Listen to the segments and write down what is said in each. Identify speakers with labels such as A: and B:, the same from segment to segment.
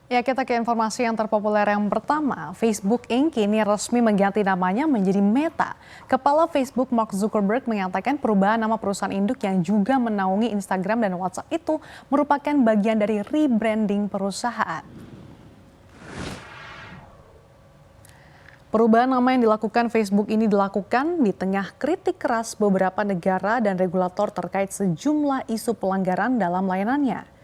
A: Ya, kita ke informasi yang terpopuler yang pertama. Facebook Inc. kini resmi mengganti namanya menjadi Meta. Kepala Facebook Mark Zuckerberg mengatakan perubahan nama perusahaan induk yang juga menaungi Instagram dan WhatsApp itu merupakan bagian dari rebranding perusahaan. Perubahan nama yang dilakukan Facebook ini dilakukan di tengah kritik keras beberapa negara dan regulator terkait sejumlah isu pelanggaran dalam layanannya.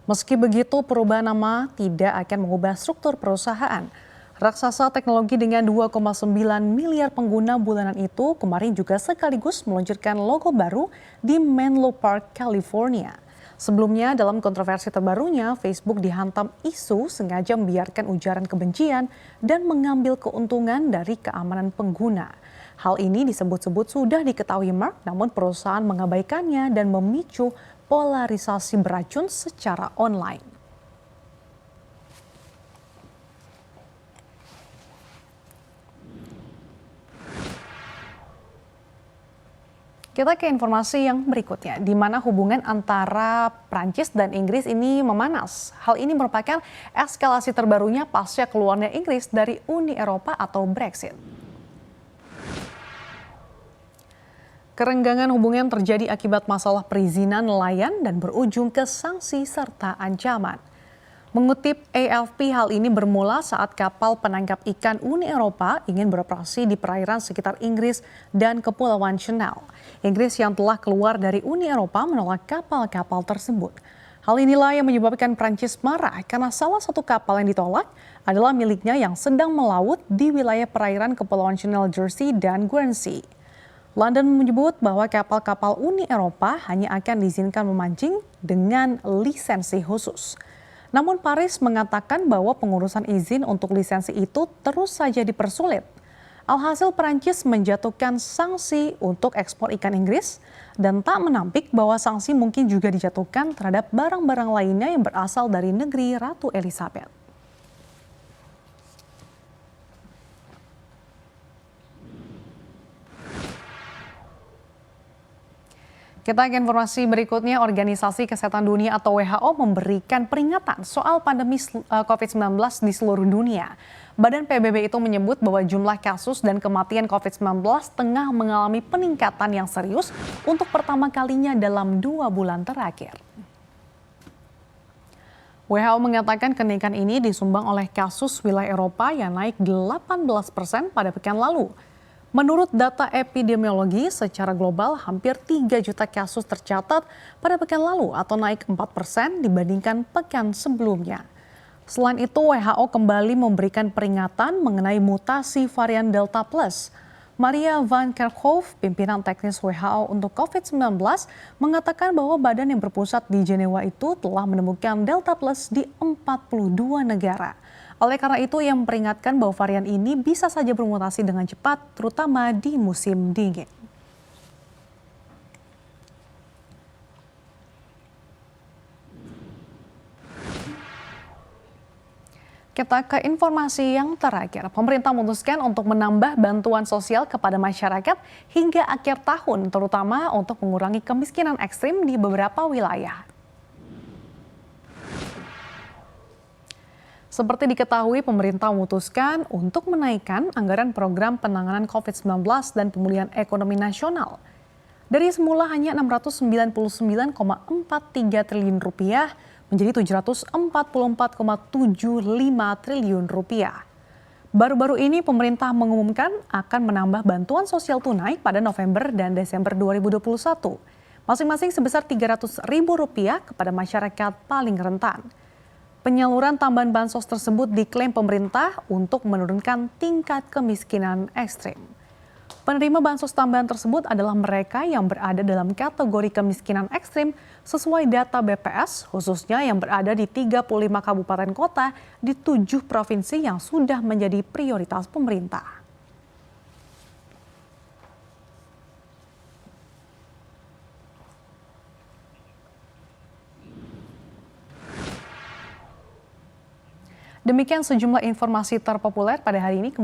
A: Meski begitu, perubahan nama tidak akan mengubah struktur perusahaan. Raksasa teknologi dengan 2,9 miliar pengguna bulanan itu kemarin juga sekaligus meluncurkan logo baru di Menlo Park, California. Sebelumnya, dalam kontroversi terbarunya, Facebook dihantam isu sengaja membiarkan ujaran kebencian dan mengambil keuntungan dari keamanan pengguna. Hal ini disebut-sebut sudah diketahui Mark, namun perusahaan mengabaikannya dan memicu polarisasi beracun secara online. Kita ke informasi yang berikutnya, di mana hubungan antara Prancis dan Inggris ini memanas. Hal ini merupakan eskalasi terbarunya pasca keluarnya Inggris dari Uni Eropa atau Brexit. Kerenggangan hubungan terjadi akibat masalah perizinan nelayan dan berujung ke sanksi serta ancaman. Mengutip AFP, hal ini bermula saat kapal penangkap ikan Uni Eropa ingin beroperasi di perairan sekitar Inggris dan Kepulauan Channel. Inggris yang telah keluar dari Uni Eropa menolak kapal-kapal tersebut. Hal inilah yang menyebabkan Prancis marah karena salah satu kapal yang ditolak adalah miliknya yang sedang melaut di wilayah perairan Kepulauan Channel, Jersey dan Guernsey. London menyebut bahwa kapal-kapal Uni Eropa hanya akan diizinkan memancing dengan lisensi khusus. Namun Paris mengatakan bahwa pengurusan izin untuk lisensi itu terus saja dipersulit. Alhasil Perancis menjatuhkan sanksi untuk ekspor ikan Inggris dan tak menampik bahwa sanksi mungkin juga dijatuhkan terhadap barang-barang lainnya yang berasal dari negeri Ratu Elizabeth. Kita ke informasi berikutnya, Organisasi Kesehatan Dunia atau WHO memberikan peringatan soal pandemi COVID-19 di seluruh dunia. Badan PBB itu menyebut bahwa jumlah kasus dan kematian COVID-19 tengah mengalami peningkatan yang serius untuk pertama kalinya dalam 2 bulan terakhir. WHO mengatakan kenaikan ini disumbang oleh kasus wilayah Eropa yang naik 18% pada pekan lalu. Menurut data epidemiologi, secara global hampir 3 juta kasus tercatat pada pekan lalu atau naik 4% dibandingkan pekan sebelumnya. Selain itu, WHO kembali memberikan peringatan mengenai mutasi varian Delta Plus. Maria van Kerkhove, pimpinan teknis WHO untuk COVID-19, mengatakan bahwa badan yang berpusat di Jenewa itu telah menemukan Delta Plus di 42 negara. Oleh karena itu, ia memperingatkan bahwa varian ini bisa saja bermutasi dengan cepat, terutama di musim dingin. Kita ke informasi yang terakhir. Pemerintah memutuskan untuk menambah bantuan sosial kepada masyarakat hingga akhir tahun, terutama untuk mengurangi kemiskinan ekstrim di beberapa wilayah. Seperti diketahui, pemerintah memutuskan untuk menaikkan anggaran program penanganan COVID-19 dan pemulihan ekonomi nasional. Dari semula hanya Rp699,43 triliun menjadi Rp744,75 triliun. Baru-baru ini pemerintah mengumumkan akan menambah bantuan sosial tunai pada November dan Desember 2021, masing-masing sebesar Rp300.000 kepada masyarakat paling rentan. Penyaluran tambahan bansos tersebut diklaim pemerintah untuk menurunkan tingkat kemiskinan ekstrim. Penerima bansos tambahan tersebut adalah mereka yang berada dalam kategori kemiskinan ekstrim sesuai data BPS, khususnya yang berada di 35 kabupaten kota di 7 provinsi yang sudah menjadi prioritas pemerintah. Demikian sejumlah informasi terpopuler pada hari ini.